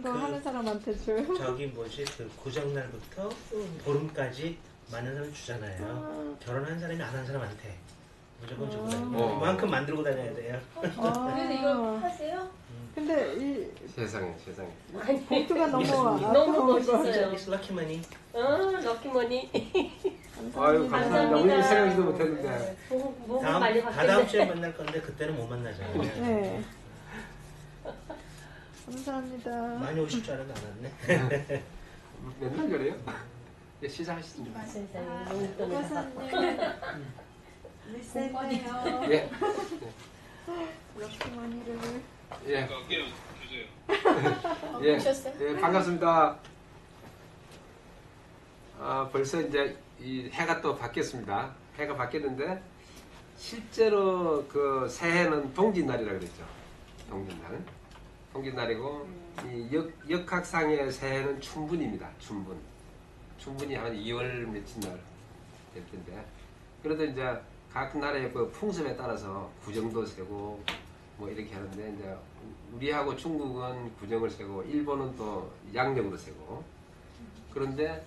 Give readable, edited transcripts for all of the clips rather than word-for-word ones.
운동 하는 사람한테 줘요? 저기 뭐지 그 고장날부터 보름까지 많은 사람 주잖아요. 결혼한 사람이 안 한 사람한테 무조건 주고 다니고 그만큼 만들고 다녀야 돼요. 그래서 이거 하세요? 근데 이 세상에. 아니, 봉투가 너무 너무 멋있어요. It's lucky money. 럭키머니. 아유 감사합니다. 우리 생각지도 못했는데. 몸 다음 많이 다다음 주에 만날 건데 그때는 못 만나잖아요. 네. 감사합니다. 많이 오실 줄 알았는데 안 왔네. 맨날 그래요? 네, 시작하시죠. 세상에 너무 또 고사님 리셋해요. 예. 럭키머니를 예. 주세요. 예. 오셨어요? 예, 반갑습니다. 아, 벌써 이제 이 해가 또 바뀌었습니다. 해가 바뀌었는데 실제로 그 새해는 동짓날이라고 그랬죠. 동짓날. 동짓날이고 이 역학상의 새해는 춘분입니다. 춘분이 한 2월 며칠 날 될 텐데 그래도 이제 각 나라의 그 풍습에 따라서 구정도 세고 뭐 이렇게 하는데 이제 우리하고 중국은 구정을 세고 일본은 또 양력으로 세고 그런데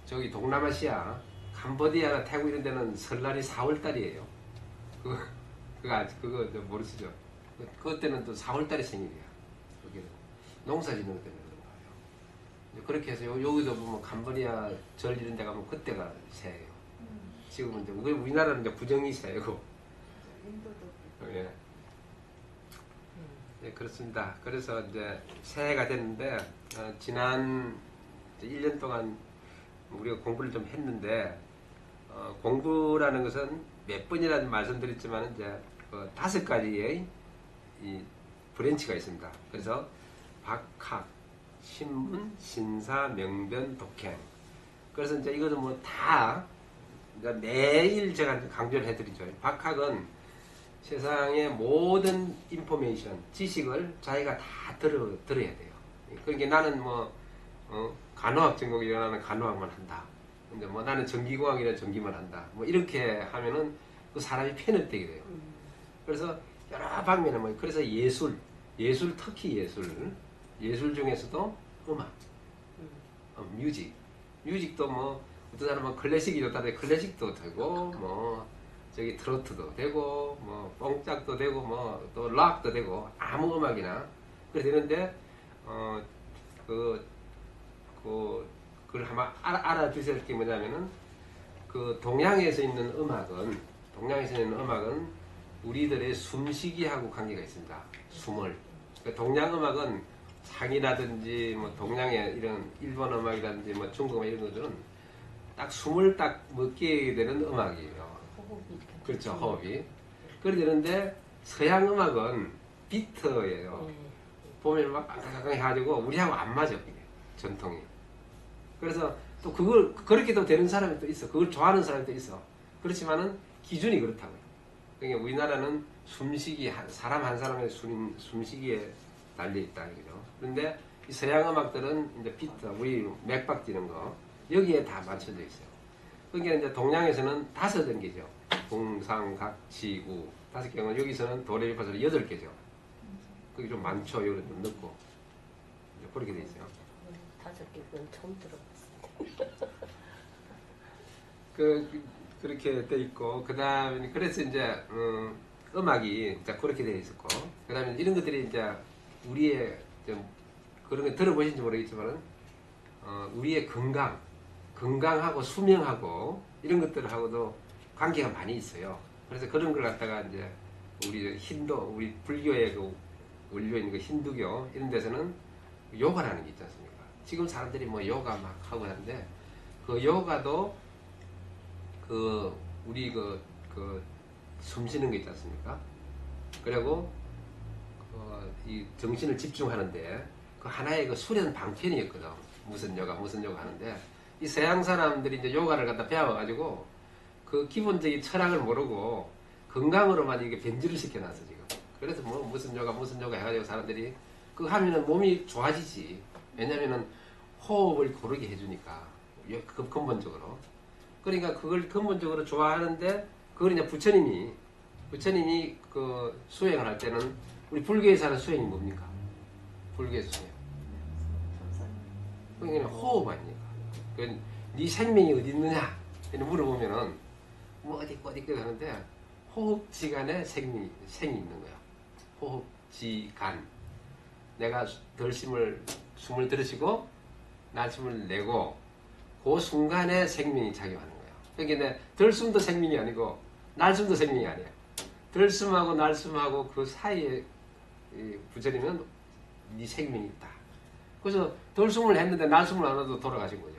저기 동남아시아 캄보디아나 태국 이런 데는 설날이 4월 달이에요. 그거 모르시죠? 그때는 또 4월 달이 생일이야. 그게 농사 짓는 것 때문에 그런 거예요. 그렇게 해서 여기도 보면 캄보디아 절 이런 데 가면 그때가 새해예요. 지금은 이제 우리나라는 이제 구정이 새고. 예. 네, 그렇습니다. 그래서 이제 새해가 됐는데 지난 1년 동안 우리가 공부를 좀 했는데 공부라는 것은 몇 번이나 말씀드렸지만 이제 5가지의 이 브랜치가 있습니다. 그래서 박학, 신문, 신사, 명변, 독행. 그래서 이제 이거는 뭐 다 매일 제가 강조를 해드리죠. 박학은 세상의 모든 인포메이션, 지식을 자기가 다 들어야 돼요. 그러니까 나는 뭐 간호학 전공이라 나는 간호학만 한다. 근데 뭐 나는 전기공학이라 전기만 한다. 뭐 이렇게 하면은 그 사람이 편협되게 돼요. 그래서 여러 방면에 뭐 그래서 예술 특히 예술 중에서도 음악, 뮤직도 뭐 어떤 사람은 클래식이 좋다는데 클래식도 되고 뭐 저기 트로트도 되고 뭐 뽕짝도 되고 뭐 또 락도 되고 아무 음악이나 그래 되는데 그걸 아마 알아두실 게 뭐냐면은 그 동양에서 있는 음악은 우리들의 숨쉬기하고 관계가 있습니다. 숨을. 그러니까 동양 음악은 창이라든지 뭐 동양의 이런 일본 음악이라든지 뭐 중국 음악 이런 것들은 딱 숨을 딱 먹게 되는 음악이에요. 그렇죠, 호흡이. 그래 되는데 서양 음악은 비트예요. 보면 막 깡깡깡 해가지고 우리하고 안 맞아 그게 전통이. 그래서 또 그걸 그렇게 또 되는 사람이 또 있어. 그걸 좋아하는 사람이 또 있어. 그렇지만은 기준이 그렇다고요. 그러니까 우리나라는 숨쉬기 사람 한 사람의 숨쉬기에 달려 있다 이거죠. 그런데 이 서양 음악들은 이제 비트, 우리 맥박 뛰는 거 여기에 다 맞춰져 있어요. 그러니까 이제 동양에서는 5단계죠. 공상각지우 5개는 여기서는 도레미파솔 8개죠. 그게 좀 많죠. 여기는 좀 늦고 그렇게 돼 있어요. 5개는 처음 들어봤어요. 그렇게 돼 있고 그 다음에 그래서 이제 음악이 이제 그렇게 돼 있었고 그 다음에 이런 것들이 이제 우리의 좀 그런 거 들어보신지 모르겠지만은 우리의 건강하고 수명하고 이런 것들하고도 관계가 많이 있어요. 그래서 그런 걸 갖다가 이제 우리 불교의 그 원료인 그 힌두교 이런 데서는 요가라는 게 있지 않습니까? 지금 사람들이 뭐 요가 막 하고 하는데 그 요가도 우리 숨 쉬는 거 있지 않습니까? 그리고 이 정신을 집중하는데 그 하나의 그 수련 방편이었거든. 무슨 요가 하는데 이 서양 사람들이 이제 요가를 갖다 배워가지고 그 기본적인 철학을 모르고 건강으로만 이게 변질을 시켜놨어 지금. 그래서 뭐 무슨 요가 해가지고 사람들이 그거 하면은 몸이 좋아지지. 왜냐면은 호흡을 고르게 해주니까 근본적으로. 그러니까 그걸 근본적으로 좋아하는데 그걸 이제 부처님이 그 수행을 할 때는 우리 불교에서 하는 수행이 뭡니까? 불교에서 수행. 그게 호흡 아닙니까? 네 생명이 어디 있느냐? 이렇게 물어보면은 뭐 어디 하는데 호흡지간에 생이 있는 거야. 호흡지간. 내가 숨을 들이쉬고 날숨을 내고 그 순간에 생명이 작용하는 거예요. 그러니까 들숨도 생명이 아니고 날숨도 생명이 아니에요. 들숨하고 날숨하고 그 사이에 부처리면 네 생명이 있다. 그래서 들숨을 했는데 날숨을 안 해도 돌아가신 거죠.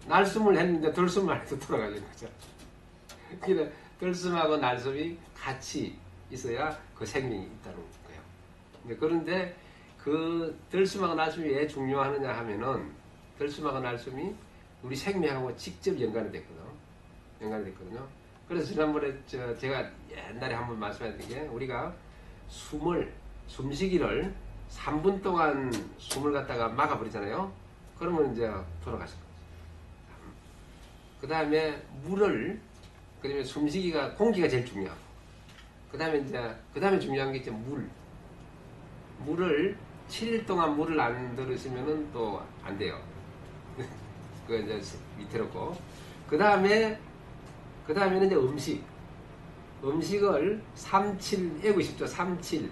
날숨을 했는데 들숨을 안 해도 돌아가신 거죠. 그러니까 들숨하고 날숨이 같이 있어야 그 생명이 있다는 거예요. 그런데 그 들숨하고 날숨이 왜 중요하느냐 하면은 들숨하고 날숨이 우리 생명하고 직접 연관이 됐거든요. 그래서 지난번에 제가 옛날에 한번 말씀드린 게 우리가 숨쉬기를 3분 동안 숨을 갖다가 막아버리잖아요. 그러면 이제 돌아가실 거죠. 그 다음에 그다음에 숨쉬기가 공기가 제일 중요하고 그 다음에 중요한 게 이제 물을 7일 동안 물을 안 들으시면은 또 안 돼요. 그 이제 밑에로고 그 다음에는 이제 음식을 37 애고 싶죠. 37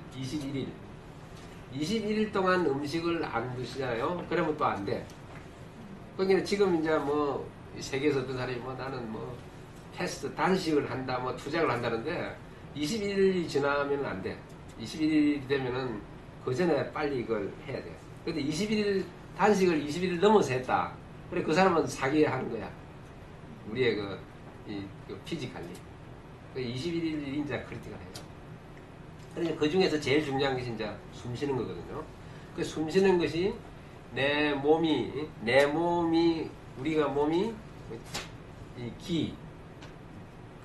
21일 동안 음식을 안 드시잖아요. 그러면 또 안 돼. 그러니까 지금 이제 뭐 세계에서 어떤 사람이 뭐 나는 뭐 패스트 단식을 한다 뭐 투작을 한다는데 21일이 지나면 안 돼. 21일이 되면은 그 전에 빨리 이걸 해야 돼. 근데 21일 단식을 21일 넘어서 했다. 그래 그 사람은 사기하는 거야. 우리의 그 피지컬리. 21일이 이제 크리티컬해요. 그러니까 그 중에서 제일 중요한 것이 이제 숨 쉬는 거거든요. 그 숨 쉬는 것이 내 몸이 우리가 몸이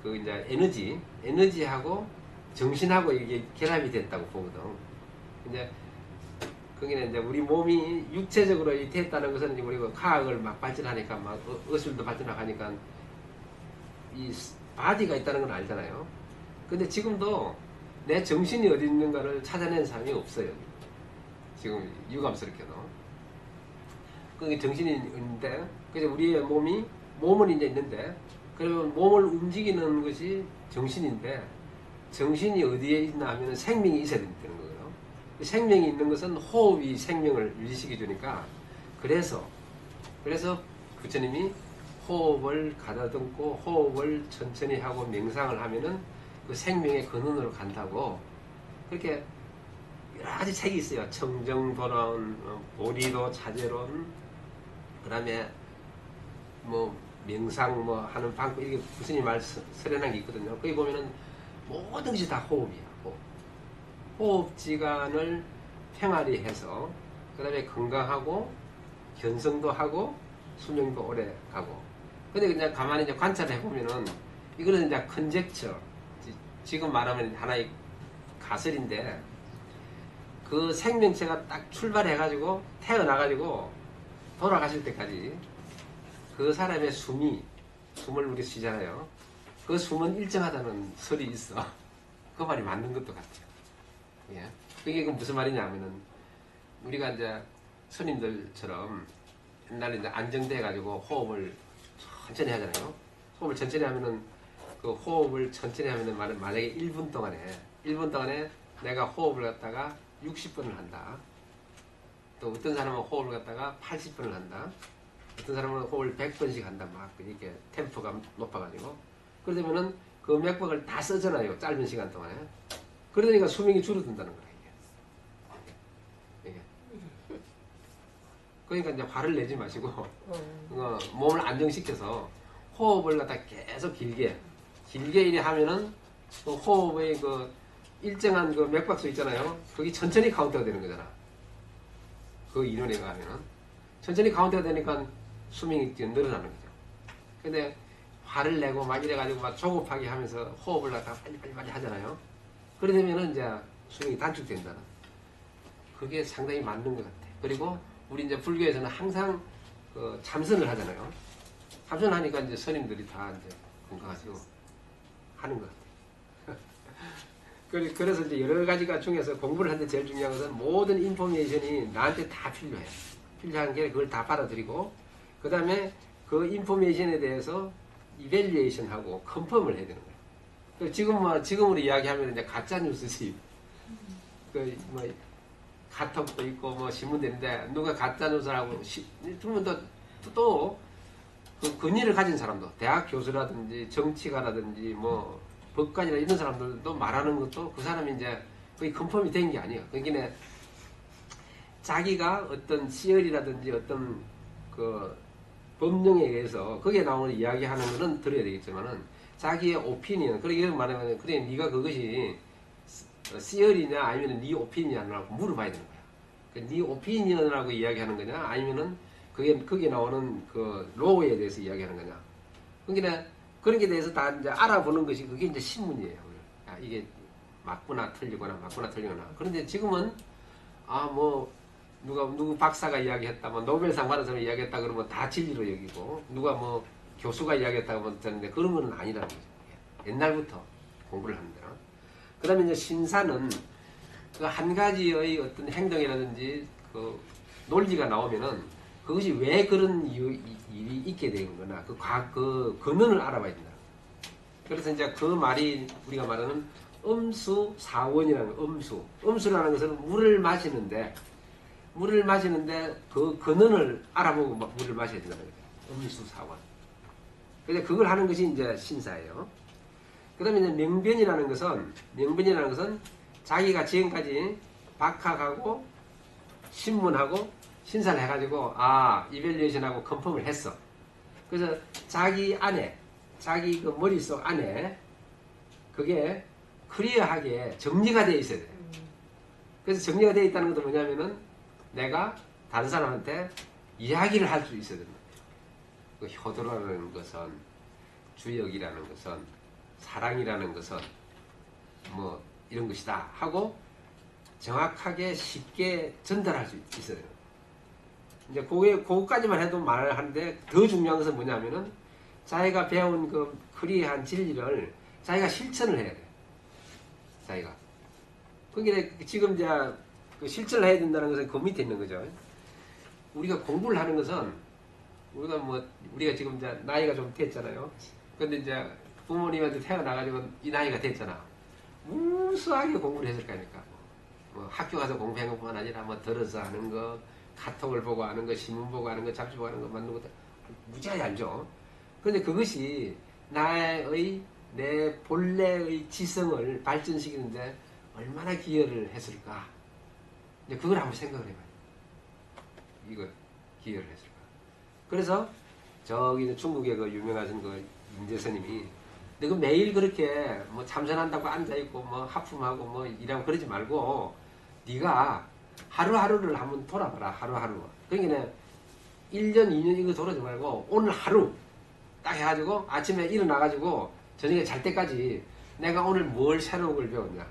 그 이제 에너지하고 정신하고 이게 결합이 됐다고 보거든. 이제 그게 이제 우리 몸이 육체적으로 됐다는 것은 이제 우리가 과학을 막 발전하니까 막 의술도 발전하니까 이 바디가 있다는 건 알잖아요. 근데 지금도 내 정신이 어디 있는가를 찾아낸 사람이 없어요. 지금 유감스럽게도. 그게 정신이 있는데, 그래서 우리의 몸은 이제 있는데, 그러면 몸을 움직이는 것이 정신인데, 정신이 어디에 있나 하면 생명이 있어야 되는 거예요. 생명이 있는 것은 호흡이 생명을 유지시켜 주니까, 그래서 부처님이 호흡을 가다듬고 호흡을 천천히 하고 명상을 하면은 그 생명의 근원으로 간다고 그렇게 여러 가지 책이 있어요. 청정도론, 보리도 차제론, 그 다음에 뭐 명상 뭐 하는 방법 이게 부처님 설해난 게 있거든요. 거기 보면은 모든 것이 다 호흡이야. 호흡지간을 평화리 해서 그 다음에 건강하고 견성도 하고 수명도 오래 가고. 근데 그냥 가만히 이제 관찰을 해보면은 이거는 이제 컨젝처. 지금 말하면 하나의 가설인데 그 생명체가 딱 출발해가지고 태어나가지고 돌아가실 때까지 그 사람의 숨을 우리 쉬잖아요. 그 숨은 일정하다는 설이 있어. 그 말이 맞는 것도 같아요. 예. 그게 무슨 말이냐면은 우리가 이제 스님들처럼 옛날에 이제 안정돼 가지고 호흡을 천천히 하잖아요. 호흡을 천천히 하면은 그 호흡을 천천히 하면은 만약에 1분 동안에 내가 호흡을 갖다가 60번을 한다. 또 어떤 사람은 호흡을 갖다가 80번을 한다. 어떤 사람은 호흡을 100번씩 한다. 막 이렇게 템포가 높아가지고 그러면은 그 맥박을 다 쓰잖아요. 짧은 시간 동안에. 그러니까 수명이 줄어든다는 거예요. 이게. 그러니까 이제 화를 내지 마시고 몸을 안정시켜서 호흡을 갖다 계속 길게 이래 하면은 또 호흡의 그 일정한 그 맥박수 있잖아요. 그게 천천히 카운트가 되는 거잖아. 그 이론에 가면은 천천히 카운트가 되니까 수명이 늘어나는 거죠. 근데 화를 내고 막 이래가지고 막 조급하게 하면서 호흡을 갖다가 빨리 하잖아요. 그러면은 이제 수명이 단축된다는. 그게 상당히 맞는 것 같아. 그리고 우리 이제 불교에서는 항상 그 참선을 하잖아요. 참선하니까 이제 스님들이 다 이제 건강하시고 하는 것 같아요. 그래서 이제 여러 가지가 중에서 공부를 하는데 제일 중요한 것은 모든 인포메이션이 나한테 다 필요해. 필요한 게 그걸 다 받아들이고 그 다음에 그 인포메이션에 대해서 이밸리에이션하고 컨펌을 해야 되는 거예요. 지금으로 이야기하면 이제 가짜 뉴스지. 뭐 카톡도 있고 뭐 신문도 있는데 누가 가짜 뉴스라고 그러면 또그 권위를 가진 사람도 대학 교수라든지 정치가라든지 뭐 법관이나 이런 사람들도 말하는 것도 그 사람이 이제 거의 컨펌이 된 게 아니에요. 그러니까 자기가 어떤 시열이라든지 어떤 그 법령에 의해서 거기에 나오는 이야기하는 거는 들어야 되겠지만은 자기의 오피니언, 그러게 말하면 그래 네가 그것이 시열이냐 아니면 네 오피니언이냐고 물어봐야 되는 거야. 네 오피니언이라고 이야기하는 거냐 아니면은 거기에 나오는 그 로우에 대해서 이야기하는 거냐. 그러니까 그런 게 대해서 다 이제 알아보는 것이 그게 이제 신문이에요. 야, 이게 맞구나 틀리거나 맞구나 틀리거나. 그런데 지금은 뭐 누구 박사가 이야기했다, 뭐 노벨상 받은 사람이 이야기했다 그러면 다 진리로 여기고 누가 뭐 교수가 이야기했다고 하는데 그런 거는 아니라는 거죠. 옛날부터 공부를 합니다. 그 다음에 이제 신사는 그 한 가지의 어떤 행동이라든지 그 논리가 나오면은 그것이 왜 그런 일이 있게 된 거나 그 근원을 알아봐야 된다. 그래서 이제 그 말이 우리가 말하는 음수사원이라는 거, 음수라는 것은 물을 마시는데 그 근원을 알아보고 물을 마셔야 된다는 거죠. 음수사원. 그래서 그걸 하는 것이 이제 신사예요. 그 다음에 이제 명변이라는 것은 자기가 지금까지 박학하고 신문하고 신사를 해가지고 이밸리에이션하고 컨펌을 했어. 그래서 자기 그 머릿속 안에 그게 클리어하게 정리가 되어 있어야 돼. 그래서 정리가 되어 있다는 것도 뭐냐면은 내가 다른 사람한테 이야기를 할 수 있어야 된다. 그 효도라는 것은, 주역이라는 것은, 사랑이라는 것은 뭐 이런 것이다 하고 정확하게 쉽게 전달할 수 있어야 돼요. 이제 그거까지만 해도 말을 하는데 더 중요한 것은 뭐냐면은 자기가 배운 그 클리어한 진리를 자기가 실천을 해야 돼. 자기가. 그러니까 지금 이제 그 실천을 해야 된다는 것은 그 밑에 있는 거죠. 우리가 공부를 하는 것은 우리가 지금 이제 나이가 좀 됐잖아요. 근데 이제 부모님한테 태어나가지고 이 나이가 됐잖아. 무수하게 공부를 했을 거니까. 뭐 학교 가서 공부한 것뿐만 아니라 뭐 들어서 하는 거, 카톡을 보고 하는 거, 신문 보고 하는 거, 잡지 보고 하는 거, 만든 것도 무지하게 알죠. 그런데 그것이 내 본래의 지성을 발전시키는데 얼마나 기여를 했을까. 이제 그걸 한번 생각을 해봐요. 이거 기여를 했을까. 그래서 저기 중국의 그 유명하신 그 임재선님이 너 매일 그렇게 뭐 참선한다고 앉아있고 뭐 하품하고 뭐 일하고 그러지 말고 네가 하루하루를 한번 돌아봐라. 하루하루. 그러니까 1년 2년 이거 돌아지 말고 오늘 하루 딱 해가지고 아침에 일어나가지고 저녁에 잘 때까지 내가 오늘 뭘 새로운 걸 배웠냐.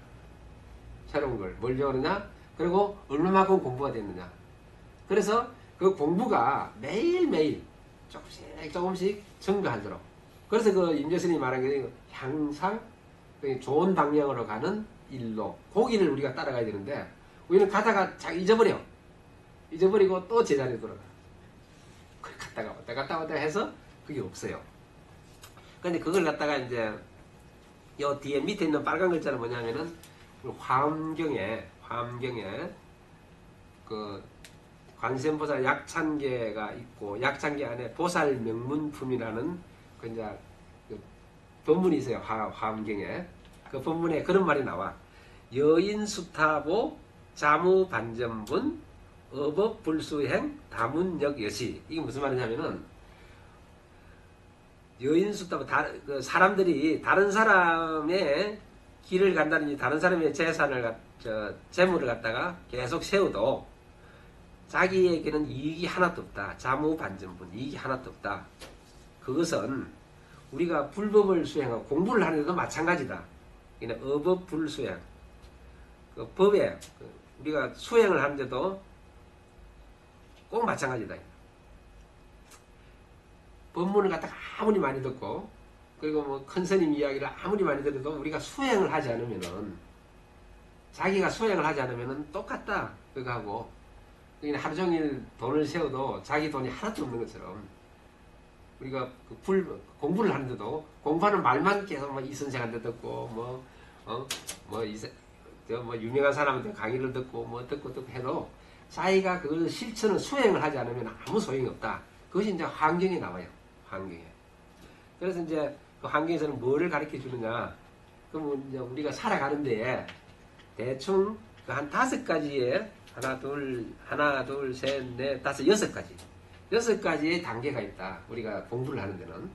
새로운 걸 뭘 배웠느냐. 그리고 얼마만큼 공부가 됐느냐. 그래서 그 공부가 매일매일 조금씩 증가하도록. 그래서 그 임재선이 말한 게 항상 좋은 방향으로 가는 일로 그 길을 우리가 따라가야 되는데 우리는 가다가 잊어버리고 또 제자리에 돌아가. 그걸 갔다 왔다 해서 그게 없어요. 근데 그걸 갖다가 이제 요 뒤에 밑에 있는 빨간 글자는 뭐냐면은 화엄경에 그 관세음보살 약찬계가 있고 약찬계 안에 보살 명문품이라는 그 이제 그 본문이 있어요. 화엄경에 그 본문에 그런 말이 나와. 여인수타보 자무반전분 어법불수행 다문역여시. 이게 무슨 말이냐면은 여인수타보 그 사람들이 다른 사람의 길을 간다든지 다른 사람의 재물을 갖다가 계속 세워도 자기에게는 이익이 하나도 없다. 자무반전분 이익이 하나도 없다. 그것은 우리가 불법을 수행하고 공부를 하는데도 마찬가지다. 그러니까 어법불수행 그 법에 우리가 수행을 하는데도 꼭 마찬가지다. 법문을 갖다가 아무리 많이 듣고 그리고 뭐 큰 스님 이야기를 아무리 많이 들어도 우리가 수행을 하지 않으면은 자기가 수행을 하지 않으면은 똑같다. 그거하고 그냥 하루 종일 돈을 세워도 자기 돈이 하나도 없는 것처럼 우리가 공부를 하는데도 공부하는 말만 계속 뭐 이 선생한테 듣고 뭐 유명한 사람한테 강의를 듣고 뭐 듣고 해도 자기가 그 실천을 수행을 하지 않으면 아무 소용이 없다. 그것이 이제 환경에 나와요. 환경에. 그래서 이제 그 환경에서는 뭐를 가르쳐 주느냐. 그럼 이제 우리가 살아가는데 대충 그 한 5가지의 하나, 둘, 셋, 넷, 다섯, 6가지. 6가지의 단계가 있다. 우리가 공부를 하는 데는.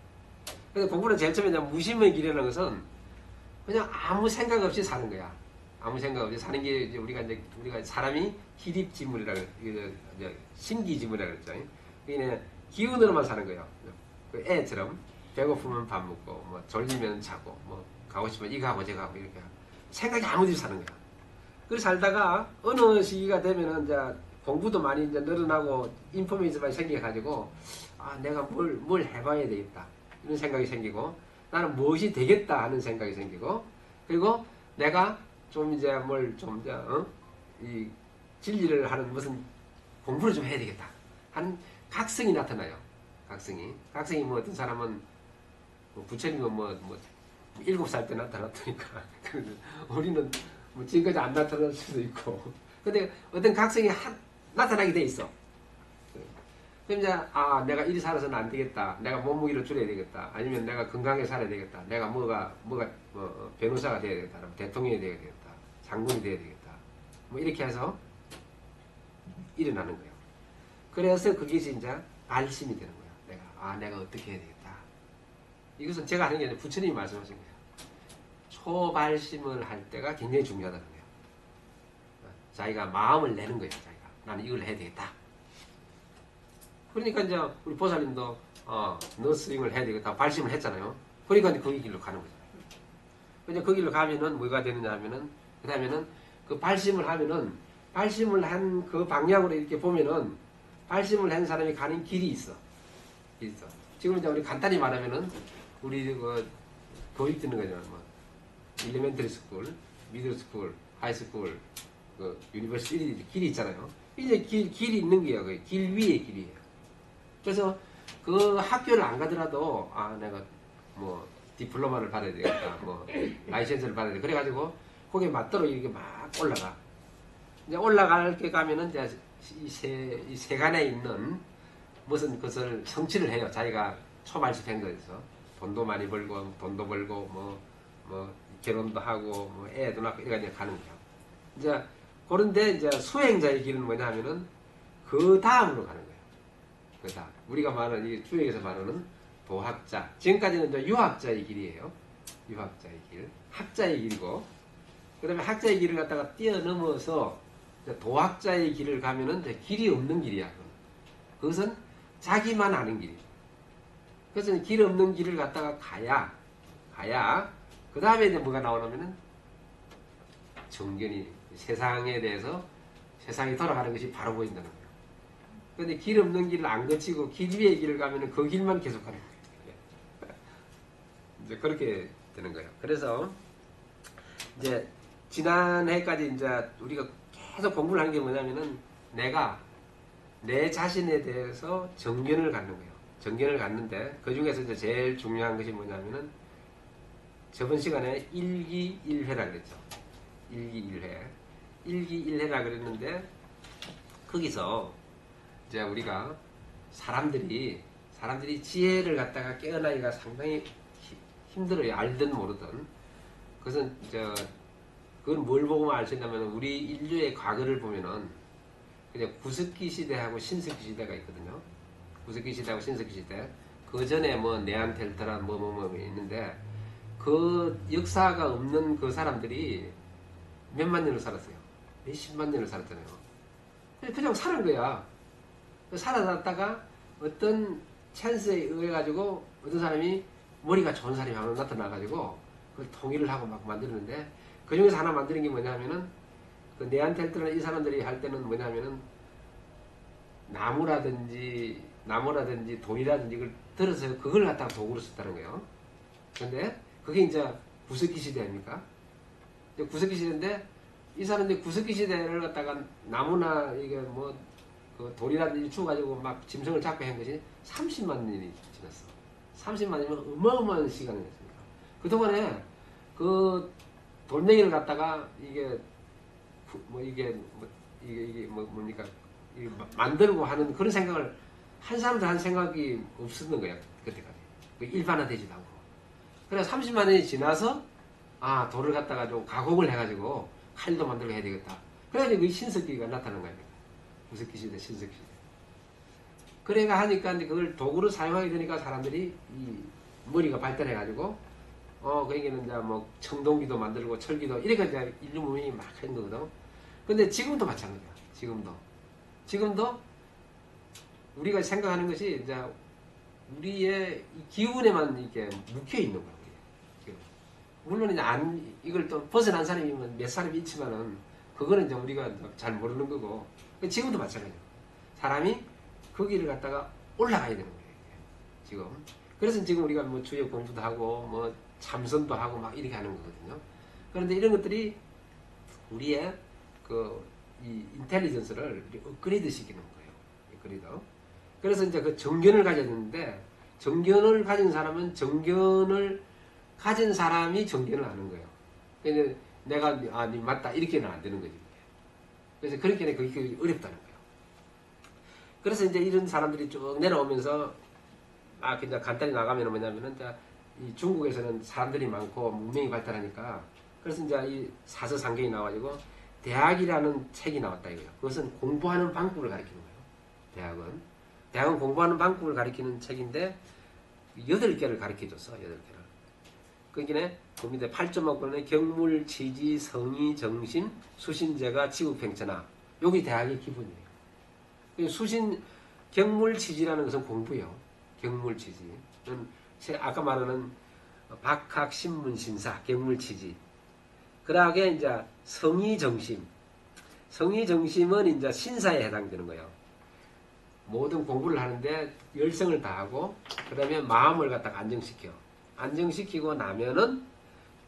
그래서 공부는 제일 처음에 무심의 길이라는 것은 그냥 아무 생각 없이 사는 거야. 아무 생각 없이 사는 게 이제 우리가 사람이 기립지물이라고 신기지물이라고 그랬죠. 그게 기운으로만 사는 거예요. 그 애처럼 배고프면 밥 먹고 뭐 졸리면 자고 뭐 가고 싶으면 이거 하고 저거 하고 이렇게 생각이 아무데나 사는 거야. 그렇게 살다가 어느 시기가 되면은 이제 공부도 많이 이제 늘어나고 인포메이션이 많이 생겨가지고 아 내가 뭘 해봐야 되겠다 이런 생각이 생기고 나는 무엇이 되겠다 하는 생각이 생기고 그리고 내가 좀 이제 이 진리를 하는 무슨 공부를 좀 해야 되겠다 하는 각성이 나타나요. 각성이 뭐 어떤 사람은 부처님은 뭐 7살 때 나타났다니까 우리는 뭐 지금까지 안 나타날 수도 있고 근데 어떤 각성이 나타나게 돼 있어. 그럼 이제 내가 이리 살아서는 안 되겠다. 내가 몸무게를 줄여야 되겠다. 아니면 내가 건강하게 살아야 되겠다. 내가 뭐가 변호사가 돼야 되겠다. 대통령이 돼야 되겠다. 장군이 돼야 되겠다. 뭐 이렇게 해서 일어나는 거예요. 그래서 그게 이제 발심이 되는 거예요. 내가 어떻게 해야 되겠다. 이것은 제가 하는 게 아니라 부처님이 말씀하신 거예요. 초발심을 할 때가 굉장히 중요하다는 거예요. 자기가 마음을 내는 거예요. 자기가 나는 이걸 해야 되겠다. 그러니까 이제 우리 보살님도 너 스윙을 해야 되겠다 발심을 했잖아요. 그러니까 이제 거기 길로 가는 거잖아요. 이제 그 길로 가면은 뭐가 되느냐 하면은 그다음에는 그 발심을 하면은 발심을 한 그 방향으로 이렇게 보면은 발심을 한 사람이 가는 길이 있어. 지금 이제 우리 간단히 말하면은 우리 그 교육 듣는 거잖아요. 뭐 일리멘터리 스쿨, 미들 스쿨, 하이 스쿨, 그 유니버시티 길이 있잖아요. 이제 길이 있는 게요. 그 길 위의 길이에요. 그래서 그 학교를 안 가더라도 내가 뭐 디플로마를 받아야 되겠다, 뭐 라이센스를 받아야 돼. 그래가지고 거기에 맞도록 이렇게 막 올라가. 이제 올라갈 게 가면은 이제 이 세간에 있는 무슨 것을 성취를 해요. 자기가 초발식한 거에서 돈도 많이 벌고 돈도 벌고 뭐 결혼도 하고 뭐 애도 낳고 이렇게 가는 거예요. 이제 그런데 이제 수행자의 길은 뭐냐 하면은 그 다음으로 가는 거예요. 그 다음 우리가 말하는 이 주역에서 말하는 도학자. 지금까지는 이제 유학자의 길이에요. 유학자의 길, 학자의 길이고 그 다음에 학자의 길을 갖다가 뛰어넘어서 도학자의 길을 가면은 이제 길이 없는 길이야. 그것은 자기만 아는 길이에요. 그래서 길 없는 길을 갖다가 가야 그 다음에 이제 뭐가 나오냐면은 정견이 세상에 대해서 세상이 돌아가는 것이 바로 보인다는 거예요. 그런데 길 없는 길을 안 거치고 길 위의 길을 가면은 그 길만 계속 가는 거예요. 이제 그렇게 되는 거예요. 그래서 이제 지난해까지 이제 우리가 계속 공부를 하는 게 뭐냐면은 내가 내 자신에 대해서 정견을 갖는 거예요. 정견을 갖는데 그 중에서 이제 제일 중요한 것이 뭐냐면은 저번 시간에 일기일회라 그랬죠. 일기일회라 그랬는데 거기서 이제 우리가 사람들이 지혜를 갖다가 깨어나기가 상당히 힘들어요. 알든 모르든. 그것은 그건 뭘 보고만 알 수 있냐면 우리 인류의 과거를 보면은 그냥 구석기 시대하고 신석기 시대가 있거든요. 구석기 시대하고 신석기 시대. 그 전에 뭐 네안데르탈 뭐 있는데 그 역사가 없는 그 사람들이 몇만 년을 살았어요. 몇십만 년을 살았잖아요. 그냥 사는 거야. 살아났다가 어떤 찬스에 의해 가지고 어떤 사람이 머리가 좋은 사람이 하나 나타나가지고 그걸 통일을 하고 막 만드는데 그 중에서 하나 만드는 게 뭐냐면은 그 네안데르탈 이 사람들이 할 때는 뭐냐면은 나무라든지 돌이라든지 이걸 들어서 그걸 갖다가 도구로 썼다는 거예요. 근데 그게 이제 구석기 시대 아닙니까? 구석기 시대인데 이 사람들이 구석기 시대를 갖다가 나무나 이게 뭐 그 돌이라든지 주가지고 막 짐승을 잡고 한 것이 30만 년이 지났어. 30만 년이면 어마어마한 시간이었습니다. 그동안에 그 돌멩이를 갖다가 이게 뭡니까 이게 만들고 하는 그런 생각을 한 사람도 한 생각이 없었는 거야 그때까지. 일반화되지도 않고. 그래서 30만 년이 지나서 아 돌을 갖다가 좀 가공을 해가지고 칼도 만들고 해야 되겠다. 그래가지고 그 신석기가 나타난 거야. 구석기 시대, 신석기 시대. 그래가 하니까 이제 그걸 도구로 사용하게 되니까 사람들이 이 머리가 발달해가지고 그러니까 이제 뭐 청동기도 만들고 철기도 이렇게 이제 인류 문명이 막 한 거거든. 근데 지금도 마찬가지야. 지금도 우리가 생각하는 것이 이제 우리의 이 기운에만 이렇게 묵혀 있는 거야. 지금. 물론 이제 이걸 또 벗어난 사람이면 몇 사람이 있지만은 그거는 이제 우리가 잘 모르는 거고. 지금도 마찬가지야. 사람이 거기를 갖다가 올라가야 되는 거예요. 지금. 그래서 지금 우리가 뭐 주역 공부도 하고 뭐 참선도 하고 막 이렇게 하는 거거든요. 그런데 이런 것들이 우리의 이 인텔리전스를 업그레이드 시키는 거예요. 업그레이드. 그래서 이제 그 정견을 가졌는데 정견을 가진 사람은 정견을 가진 사람이 정견을 아는 거예요. 그래서 내가 네 맞다 이렇게는 안 되는 거지. 그래서 그렇게 그게 어렵다는 거예요. 그래서 이제 이런 사람들이 쭉 내려오면서 그냥 간단히 나가면 뭐냐면은 이제 이 중국에서는 사람들이 많고 문명이 발달하니까 그래서 이제 이 사서상경이 나와가지고 대학이라는 책이 나왔다 이거예요. 그것은 공부하는 방법을 가리키는 거예요. 대학은 공부하는 방법을 가리키는 책인데 8개를 가리켜줬어. 8개를. 그러니까 그 밑에 8.5권에 경물, 지지, 성의, 정신, 수신제가 지구팽천하. 여기 대학의 기본이에요. 경물, 지지라는 것은 공부예요. 경물, 지지. 아까 말하는 박학, 신문, 신사, 경물, 지지. 그 다음에 이제 성의, 정심. 성의, 정심은 이제 신사에 해당되는 거예요. 모든 공부를 하는데 열성을 다하고 그 다음에 마음을 갖다가 안정시키고 나면은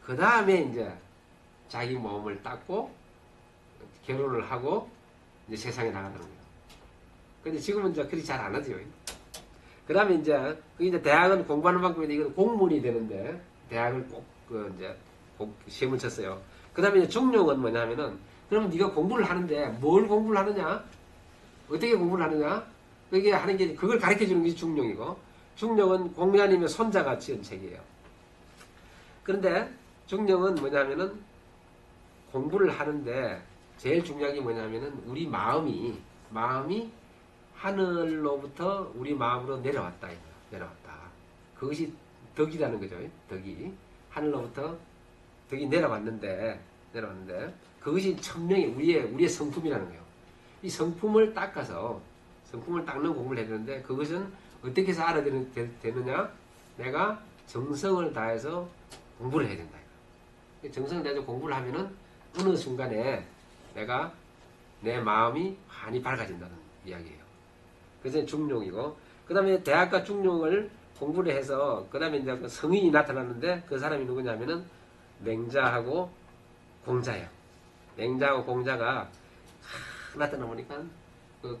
그 다음에 이제 자기 몸을 닦고 결혼을 하고 이제 세상에 나가는 거예요. 근데 지금은 이제 그렇게 잘 안 하죠. 그 다음에 이제 대학은 공부하는 방법인데 이건 공문이 되는데 대학을 꼭 시험을 쳤어요. 그 다음에 이제 중용은 뭐냐면은 그러면 네가 공부를 하는데 뭘 공부를 하느냐? 어떻게 공부를 하느냐? 그게 하는 게 그걸 가르쳐 주는 게 중용이고 중용은 공자님의 손자가 지은 책이에요. 그런데 중용은 뭐냐면은 공부를 하는데 제일 중요한 게 뭐냐면은 우리 마음이 하늘로부터 우리 마음으로 내려왔다. 그것이 덕이라는 거죠. 덕이. 하늘로부터 덕이 내려왔는데 그것이 천명이 우리의 성품이라는 거예요. 이 성품을 닦는 공부를 해야 되는데 그것은 어떻게 해서 알아야 되느냐? 내가 정성을 다해서 공부를 해야 된다. 정성을 다해서 공부를 하면은 어느 순간에 내 마음이 많이 밝아진다는 이야기예요. 그래서 중용이고 그 다음에 대학과 중용을 공부를 해서 그 다음에 이제 그 성인이 나타났는데 그 사람이 누구냐면은 맹자하고 공자예요. 맹자하고 공자가 나타나 보니까 그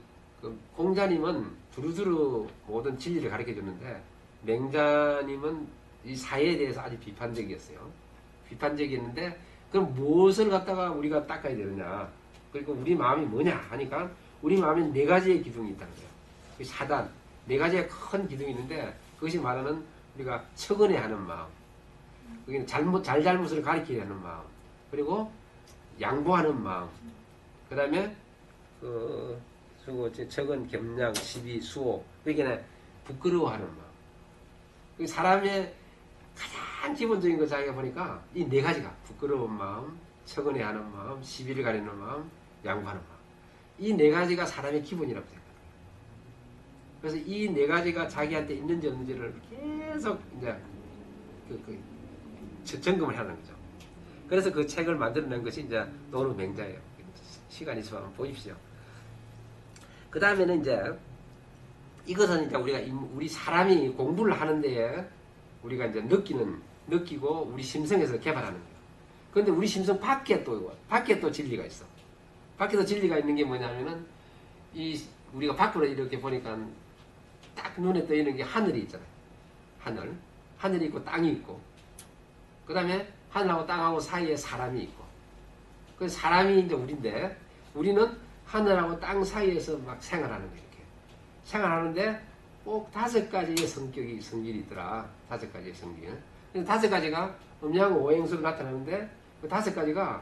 공자님은 두루두루 모든 진리를 가르쳐 줬는데 맹자님은 이 사회에 대해서 아주 비판적이었어요. 비판적이었는데 그럼 무엇을 갖다가 우리가 닦아야 되느냐? 그리고 우리 마음이 뭐냐 하니까 우리 마음에 4가지의 기둥이 있다는 거예요. 그 사단 4가지의 큰 기둥이 있는데 그것이 말하는 우리가 척언해하는 마음, 그게 잘잘못을 가리키려 하는 마음, 그리고 양보하는 마음, 그 다음에 척언, 겸양, 시비, 수호, 그러니까 부끄러워하는 마음. 사람의 가장 기본적인 거 자기가 보니까 이 4가지가 부끄러운 마음, 척언해하는 마음, 시비를 가리는 마음, 양보하는 마음. 이 4가지가 사람의 기본이라고 생각해요. 그래서 이 4가지가 자기한테 있는지 없는지를 계속 이제 점검을 하는 거죠. 그래서 그 책을 만들어낸 것이 이제 노루 맹자예요. 시간 있으면 한번 보십시오. 그 다음에는 이제 이것은 이제 우리 사람이 공부를 하는 데에 우리가 이제 느끼고 우리 심성에서 개발하는 거예요. 그런데 우리 심성 밖에 또 진리가 있어. 밖에도 진리가 있는 게 뭐냐면은 우리가 밖으로 이렇게 보니까 딱 눈에 떠있는 게 하늘이 있잖아요. 하늘이 있고 땅이 있고, 그 다음에 하늘하고 땅하고 사이에 사람이 있고, 그 사람이 이제 우리인데, 우리는 하늘하고 땅 사이에서 막 생활하는 거예요. 이렇게 생활하는데 꼭 5가지의 성질이 있더라. 5가지의 성질. 5가지가 음양오행수로 나타나는데, 그 5가지가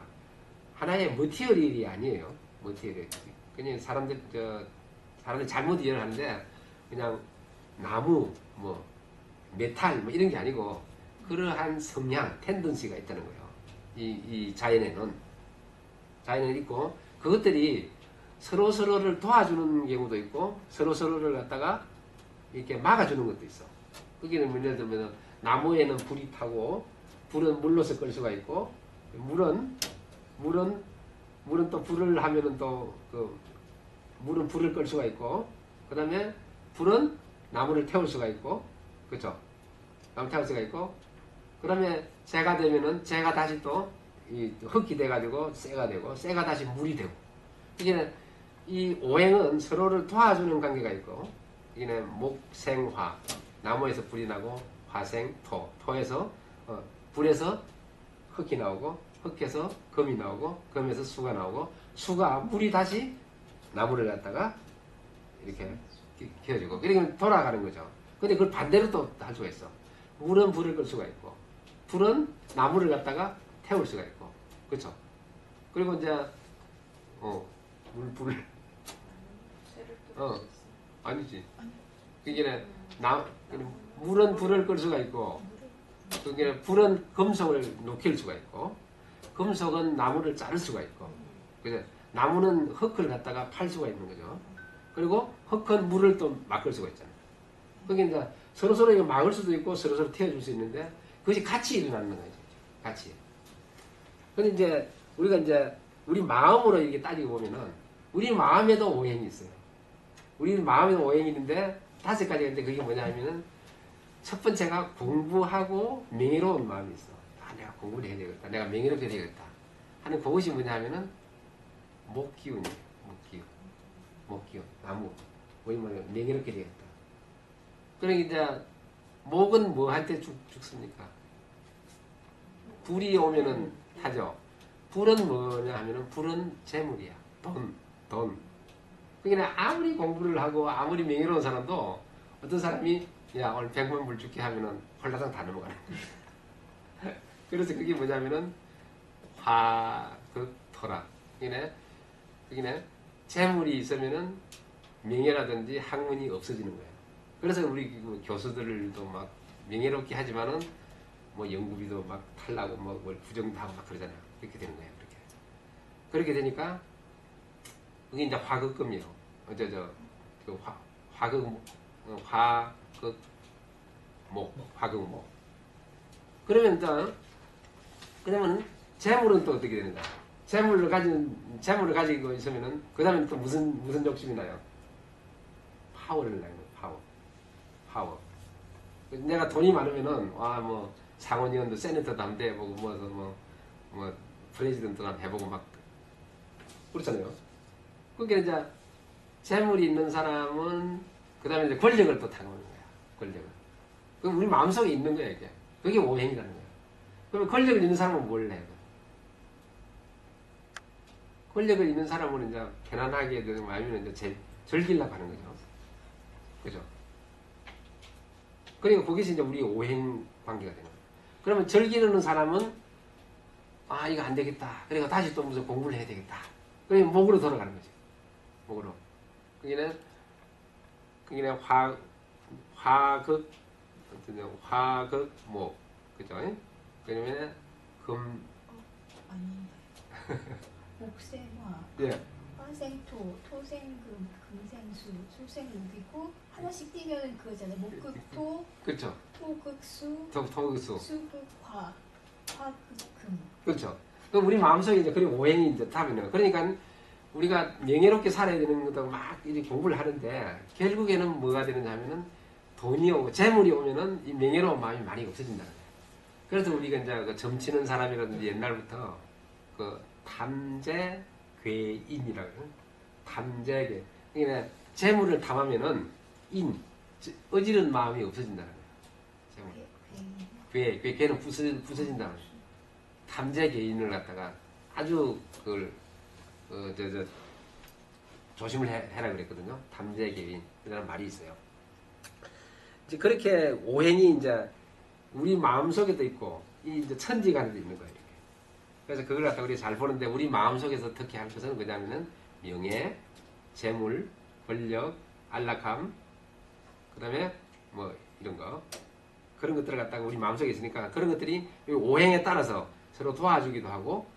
하나의 머티리얼이 아니에요. 머티리얼. 그냥 사람들 잘못 이해를 하는데, 그냥 나무, 뭐 메탈 뭐 이런 게 아니고, 그러한 성향, 텐던시가 있다는 거예요. 이 자연에는 있고, 그것들이 서로를 도와주는 경우도 있고, 서로를 갖다가 이렇게 막아주는 것도 있어. 거기는 예를 들면 나무에는 불이 타고, 불은 물로서 끌 수가 있고, 물은 또 불을 하면은 또 물은 불을 끌 수가 있고, 그 다음에 불은 나무를 태울 수가 있고, 그렇죠? 나무 태울 수가 있고, 그 다음에 새가 되면은 새가 다시 또 흙이 돼가지고 쇠가 되고, 쇠가 다시 물이 되고. 이게 이 오행은 서로를 도와주는 관계가 있고, 이게 목생화, 나무에서 불이 나고, 화생, 토에서 불에서 흙이 나오고, 흙에서 금이 나오고, 금에서 수가 나오고, 수가 물이 다시 나무를 갖다가 이렇게 키워주고, 그러니까 돌아가는 거죠. 근데 그걸 반대로 또 할 수가 있어. 물은 불을 끌 수가 있고, 불은 나무를 갖다가 태울 수가 있고, 그렇죠? 그리고 이제 불을 아니지. 그게 물은 불을 끌 수가 있고, 그게 불은 금속을 녹일 수가 있고, 금속은 나무를 자를 수가 있고, 그래서 나무는 흙을 갖다가 팔 수가 있는 거죠. 그리고 흙은 물을 또 막을 수가 있잖아요. 그게 이제 서로 이거 막을 수도 있고 서로 태워줄 수 있는데, 그것이 같이 일어나는 거죠. 같이. 근데 이제 우리가 이제 우리 마음으로 이렇게 따지고 보면은, 우리 마음에도 오행이 있어요. 우리 마음에도 오행이 있는데 5가지가 있는데, 그게 뭐냐 하면은, 첫 번째가 공부하고 명예로운 마음이 있어. 내가 공부를 해야 되겠다. 내가 명예롭게 되겠다 하는 그것이 뭐냐 하면은 목기운이에요. 목기운. 나무. 명예롭게 되겠다. 그러니까 이제 목은 뭐한테 죽습니까? 불이 오면은 타죠. 불은 뭐냐 하면은, 불은 재물이야. 돈. 그러니까 아무리 공부를 하고 아무리 명예로운 사람도, 어떤 사람이 야 오늘 100만 불 줄게 하면은 홀라당 다 넘어가는 거야. 그래서 그게 뭐냐면은 화극토라. 그게 재물이 있으면은 명예라든지 학문이 없어지는 거예요. 그래서 우리 교수들도 막 명예롭게 하지만은 뭐 연구비도 막 탈라고 뭐 부정도 하고 막 그러잖아요. 그렇게 되는 거예요. 그렇게 되니까 그게 이제 화극금이에요. 화극목. 그러면 재물은 또 어떻게 되는가? 재물을 가지고 있으면은, 그 다음에 또 무슨 욕심이 나요? 파워를 내는 거예요. 파워. 내가 돈이 많으면은, 상원의원도 세네터도 한번 해보고, 프레지던트도 한번 해보고 막, 그렇잖아요. 그게 이제, 재물이 있는 사람은, 그 다음에 이제 권력을 또 탐하는 거야. 권력을. 그럼 우리 마음속에 있는 거야, 이게. 그게 오행이라는 거야. 그러면 권력을 있는 사람은 뭘 해요? 권력을 있는 사람은 이제 편안하게 되는 마음이면 이제 즐기려고 하는 거죠. 그죠? 그러니까 거기서 이제 우리 오행 관계가 되는 거예요. 그러면 즐기는 사람은, 이거 안 되겠다. 그러니까 다시 또 무슨 공부를 해야 되겠다. 그러면 목으로 돌아가는 거지. 목으로. 그게 화극목. 그죠? 그러면 목생화, 예. 화생토, 토생금, 금생수, 수생목이고, 하나씩 띄면 그거잖아요. 목극토, 그렇죠. 토극수, 토극수. 수극화, 화극금. 그렇죠. 그럼 우리 마음속에 이제 그리고 오행이 이제 타면은, 그러니까 우리가 명예롭게 살아야 되는 것도 막 이렇게 공부를 하는데, 결국에는 뭐가 되느냐 하면은, 돈이 오고 재물이 오면은 이 명예로운 마음이 많이 없어진다는 거예요. 그래서 우리가 이제 그 점치는 사람이라든지 옛날부터 그 탐재괴인이라고 해요. 탐재괴. 그러니까 재물을 탐하면은 어지른 마음이 없어진다는 거예요. 재물. 괴는 부서진다는 거예요. 탐재 개인을 갖다가 아주 그걸 조심을 해라 그랬거든요. 탐재 개인 이라는 말이 있어요. 이제 그렇게 오행이 이제 우리 마음 속에도 있고 이 이제 천지간에도 있는 거예요. 이렇게. 그래서 그걸 갖다 우리 잘 보는데 우리 마음 속에서 특히 할 것은 뭐냐면은 명예, 재물, 권력, 안락함, 그다음에 뭐 이런 거 그런 것들을 갖다가 우리 마음 속에 있으니까 그런 것들이 오행에 따라서 서로 도와주기도 하고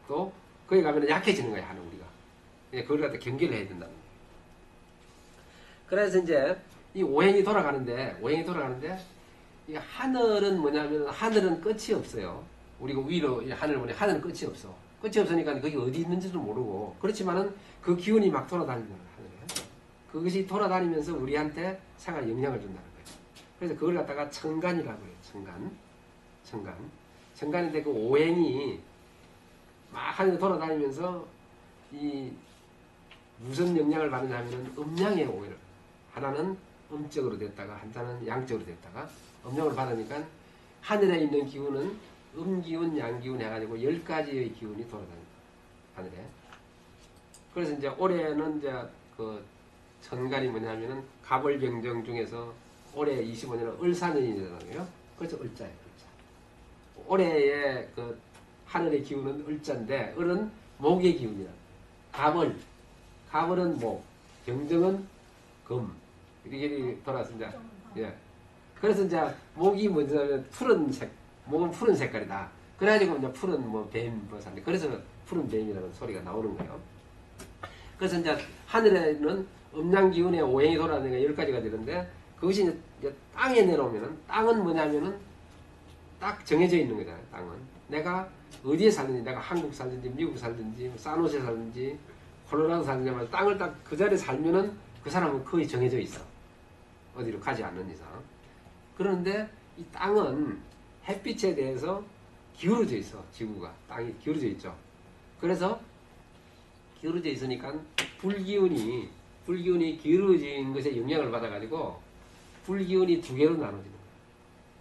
또 거기 가면 약해지는 거야 하는 우리가. 그걸 갖다 경계를 해야 된다는 거예요. 그래서 이제 이 오행이 돌아가는데 이 하늘은 뭐냐면 하늘은 끝이 없어요. 우리가 위로 하늘을 보니 하늘은 끝이 없어. 끝이 없으니까 거기 어디 있는지도 모르고 그렇지만은 그 기운이 막 돌아다니는 거예요. 하늘에. 그것이 돌아다니면서 우리한테 생활 영향을 준다는 거예요. 그래서 그걸 갖다가 천간이라고 해요. 천간인데 그 오행이 막 하늘에 돌아다니면서 이 무슨 영향을 받느냐면은 음양의 오해를 하나는 음적으로 됐다가 한자는 양적으로 됐다가 음양을 받으니까 하늘에 있는 기운은 음기운, 양기운 해가지고 10가지의 기운이 돌아다닙니다. 하늘에. 그래서 이제 올해는 이제 그 천간이 뭐냐면은 갑을병정 중에서 올해 25년은 을사년이잖아요. 그래서 을자예요. 을자. 올해의 그 하늘의 기운은 을자인데 을은 목의 기운이야. 갑을은 목, 병정은 금. 이렇게 돌아서 이제 예. 그래서 이제 목이 뭐냐면 목은 푸른 색깔이다. 그래가지고 이제 푸른 뭐 뱀 버사인데 그래서 푸른 뱀이라는 소리가 나오는 거예요. 그래서 이제 하늘에는 음양 기운의 오행이 돌아다니니까 10가지가 되는데 그것이 이제 땅에 내려오면은 땅은 뭐냐면은 딱 정해져 있는 거잖아요. 땅은 내가 어디에 살든지 내가 한국 살든지 미국 살든지 산호세 살든지 콜로라도 살든지 땅을 딱 그 자리에 살면은 그 사람은 거의 정해져 있어. 어디로 가지 않는 이상. 그런데 이 땅은 햇빛에 대해서 기울어져 있어. 지구가. 땅이 기울어져 있죠. 그래서 기울어져 있으니까 불기운이 기울어진 것에 영향을 받아가지고 불기운이 두 개로 나눠지는 거예요.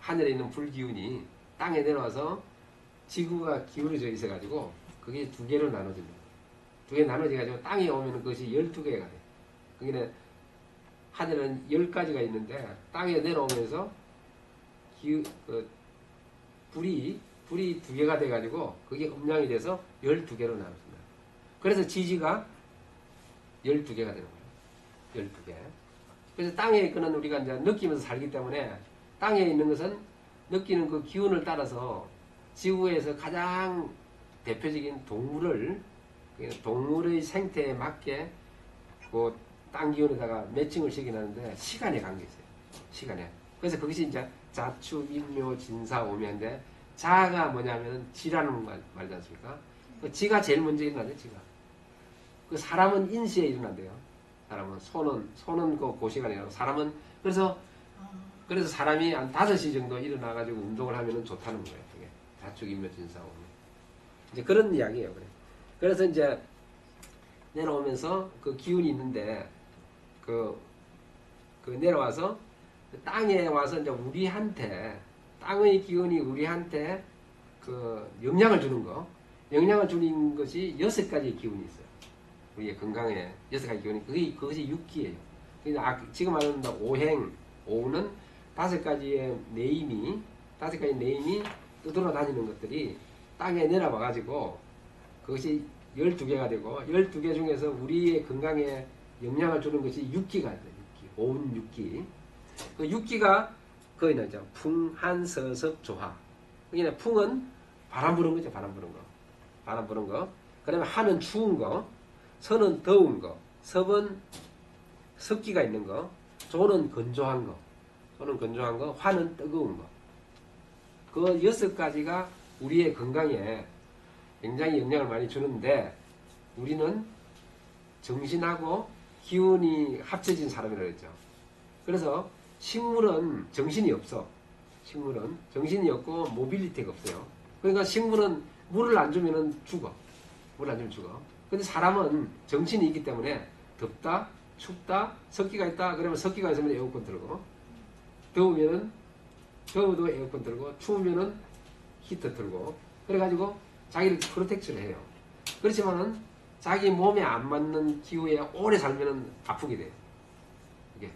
하늘에 있는 불기운이 땅에 내려와서 지구가 기울어져 있어가지고 그게 두 개로 나눠지는 거예요. 두 개 나눠져가지고 땅에 오면 그것이 12개가 돼. 그게 하늘은 10가지가 있는데 땅에 내려오면서 불이 두 개가 돼가지고 그게 음양이 돼서 12개로 나눠집니다. 그래서 지지가 12개가 되는 거예요. 12개. 그래서 땅에 있는 우리가 이제 느끼면서 살기 때문에 땅에 있는 것은 느끼는 그 기운을 따라서 지구에서 가장 대표적인 동물의 생태에 맞게 그 땅 기운에다가 매칭을 시키는데 시간에 관계 있어요. 시간에. 그래서 그것이 이제 자축, 인묘, 진사, 오묘인데 자가 뭐냐면 지라는 말이지 않습니까? 그 지가 제일 먼저 일어나죠. 지가. 그 사람은 인시에 일어난대요. 사람은 소는 그 시간에 일어나고 사람은 그래서 사람이 한 5시 정도 일어나가지고 운동을 하면은 좋다는 거예요. 그게 자축, 인묘, 진사, 오묘. 이제 그런 이야기예요. 그래서 이제 내려오면서 그 기운이 있는데 그 내려와서 땅에 와서 이제 우리한테 땅의 기운이 우리한테 그 영향을 주는 것이 6가지의 기운이 있어요. 우리의 건강에 6가지 기운이 그것이 육기예요. 지금 말하는 오행은 5가지의 네임이 떠돌아다니는 것들이 땅에 내려와 가지고 그것이 12개가 되고 12개 중에서 우리의 건강에 영향을 주는 것이 6기가 있어요. 오운 6기. 그 6기가 거의 나죠. 풍, 한, 서, 섭, 조화. 그러니까 풍은 바람 부는 거죠. 바람 부는 거. 그 다음에 한은 추운 거. 서는 더운 거. 섭은 습기가 있는 거. 조는 건조한 거. 화는 뜨거운 거. 그 6가지가 우리의 건강에 굉장히 영향을 많이 주는데 우리는 정신하고 기운이 합쳐진 사람이라고 했죠. 그래서 식물은 정신이 없어. 식물은 정신이 없고 모빌리티가 없어요. 그러니까 식물은 물을 안 주면 죽어. 근데 사람은 정신이 있기 때문에 덥다, 춥다, 습기가 있다. 그러면 습기가 있으면 에어컨 틀고, 더우면은 더워도 에어컨 틀고, 추우면은 히터 틀고, 그래가지고 자기를 프로텍트를 해요. 그렇지만은 자기 몸에 안 맞는 기후에 오래 살면은 아프게 돼요. 이게.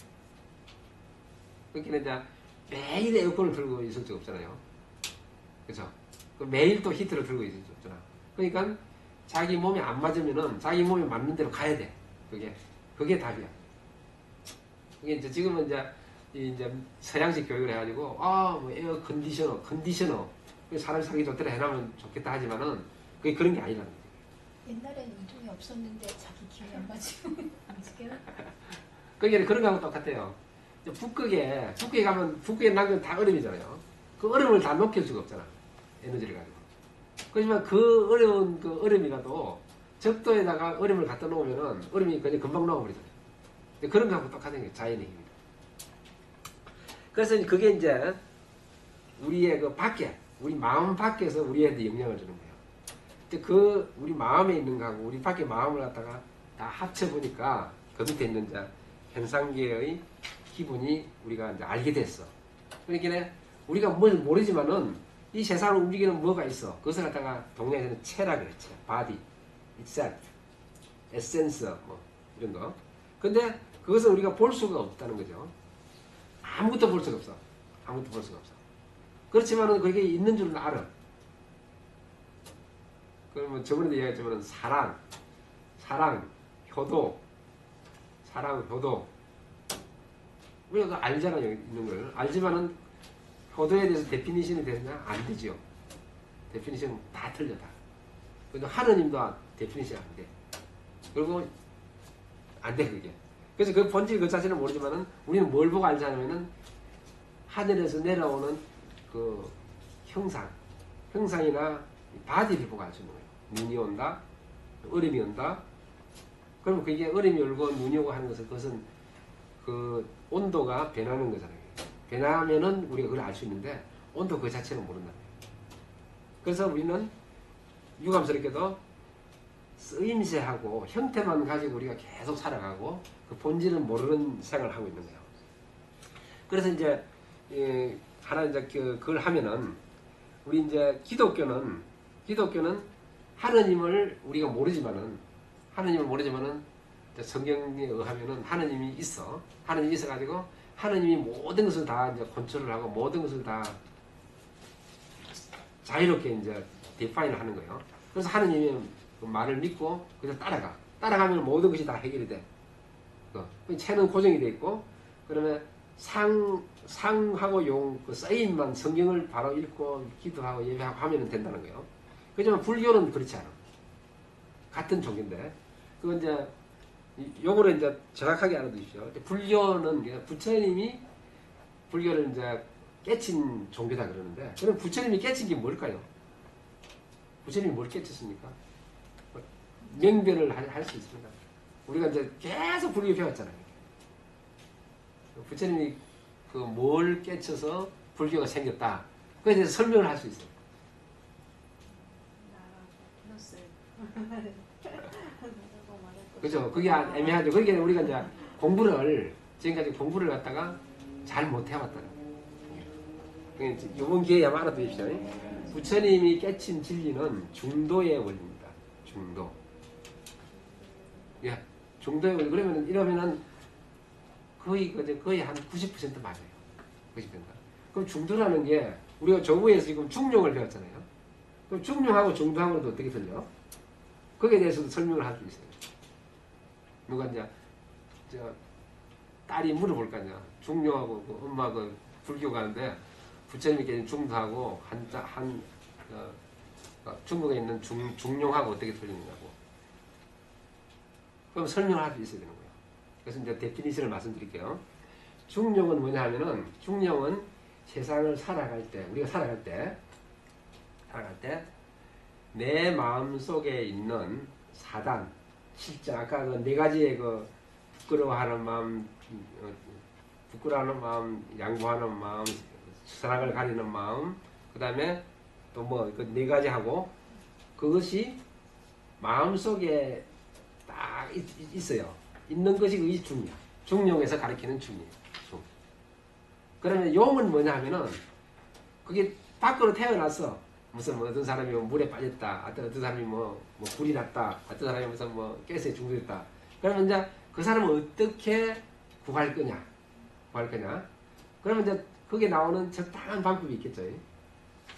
그러니까 이제 매일 에어컨을 틀고 있을 수 없잖아요. 그죠? 매일 또 히터를 틀고 있을 수 없잖아. 그러니까 자기 몸에 안 맞으면은 자기 몸에 맞는 대로 가야 돼. 그게 답이야. 이게 이제 지금은 이제 서양식 교육을 해가지고 뭐 에어 컨디셔너 사람이 살기 좋더라 해놓으면 좋겠다 하지만은 그게 그런 게 아니라는 거예요. 옛날에는 운동이 없었는데 자기 기분이 안 맞으면 안 지켜요? 그게 그런 거하고 똑같아요. 북극에 가면 북극에 남은 다 얼음이잖아요. 그 얼음을 다 녹일 수가 없잖아. 에너지를 가지고. 그렇지만 그 어려운 그 얼음이라도 적도에다가 얼음을 갖다 놓으면은 얼음이 그냥 금방 녹아버리잖아요. 그런 거하고 똑같은 게 자연의 힘입니다. 그래서 그게 이제 우리의 그 밖에, 우리 마음 밖에서 우리한테 영향을 주는 거예요. 그 우리 마음에 있는 거하고 우리 밖에 마음을 갖다가 다 합쳐보니까 그 밑에 있는 이제 현상계의 기분이 우리가 이제 알게 됐어. 그러니까 우리가 뭘 모르지만은 이 세상을 움직이는 뭐가 있어. 그것을 갖다가 동양에서는 체라 그래. 체. body, itself, essence 뭐 이런 거. 근데 그것을 우리가 볼 수가 없다는 거죠. 아무것도 볼 수가 없어. 아무것도 볼 수가 없어. 그렇지만은 그게 있는 줄은 알아. 그러면 저번에도 얘기했지만 사랑, 효도, 우리가 그거 알잖아요. 있는 걸. 알지만은 효도에 대해서 데피니션이 되느냐? 안 되죠. 데피니션 다 틀려 다. 근데 하느님도 데피니션 안 돼. 그리고 안 돼 그게. 그래서 그 본질 그 자체는 모르지만은 우리는 뭘 보고 알자면은 하늘에서 내려오는 그 형상이나 바디를 보고 알 수 있는 거예요. 눈이 온다, 얼음이 온다. 그러면 그게 얼음이 얼고 눈이 오고 하는 것은 그것은 그 온도가 변하는 거잖아요. 변하면은 우리가 그걸 알 수 있는데 온도 그 자체는 모른다. 그래서 우리는 유감스럽게도 쓰임새하고 형태만 가지고 우리가 계속 살아가고 그 본질은 모르는 생활을 하고 있는 거예요. 그래서 이제 하나 이제 그걸 하면은 우리 이제 기독교는 하느님을 우리가 모르지만은 성경에 의하면은 하느님이 있어. 하느님이 있어가지고 하느님이 모든 것을 다 이제 컨트롤을 하고 모든 것을 다 자유롭게 이제 디파인을 하는 거예요. 그래서 하느님의 그 말을 믿고 그래서 따라가면 모든 것이 다 해결이 돼. 채는 고정이 돼 있고 그러면 상하고 용 그 쓰임만 성경을 바로 읽고 기도하고 예배하고 하면 된다는 거예요. 그렇지만 불교는 그렇지 않아. 같은 종교인데 그건 이제 요거를 이제 정확하게 알아두십시오. 불교는 부처님이 불교를 이제 깨친 종교다 그러는데 그럼 부처님이 깨친 게 뭘까요? 부처님이 뭘 깨쳤습니까? 명변을 할 수 있습니다. 우리가 이제 계속 불교 배웠잖아요. 부처님이 그 뭘 깨쳐서 불교가 생겼다. 그래서 이제 설명을 할 수 있어요. 그죠? 그게 애매하죠. 그러니까 우리가 이제 지금까지 공부를 갖다가 잘 못 해왔다는 거예요. 이번 기회에 아마 알아두십시오. 부처님이 깨친 진리는 중도의 원리입니다. 중도. 예, 중도의 원리. 이러면은 거의 한 90% 맞아요. 90%. 그럼 중도라는 게 우리가 저부에서 지금 중용을 배웠잖아요. 그럼 중용하고 중도하고는 어떻게 틀려? 거기에 대해서도 설명을 할 수 있어요. 누가 이제 딸이 물어볼 거 아니야. 중용하고 그 엄마 그 불교 가는데 부처님께 중도하고 중국에 있는 중용하고 어떻게 틀리느냐고. 그럼 설명을 할 수 있어야 되는 거예요. 그래서 이제 데피니션을 말씀드릴게요. 중용은 뭐냐 하면은 중용은 세상을 살아갈 때 우리가 살아갈 때 내 마음 속에 있는 사단 실제 아까 그 네 가지의 그 부끄러워하는 마음, 양보하는 마음, 사랑을 가리는 마음, 그 다음에 또 뭐 그 네 가지 하고 그것이 마음 속에 딱 있어요. 있는 것이 그게 중이야. 중용에서 가리키는 중이에요. 중. 그러면 용은 뭐냐 하면은 그게 밖으로 태어났어. 무슨 뭐 어떤 사람이 뭐 물에 빠졌다. 어떤 사람이 뭐 불이 났다. 어떤 사람이 무슨 뭐 가스에 중독됐다. 그러면 이제 그 사람은 어떻게 구할 거냐. 그러면 이제 거기에 나오는 적당한 방법이 있겠죠.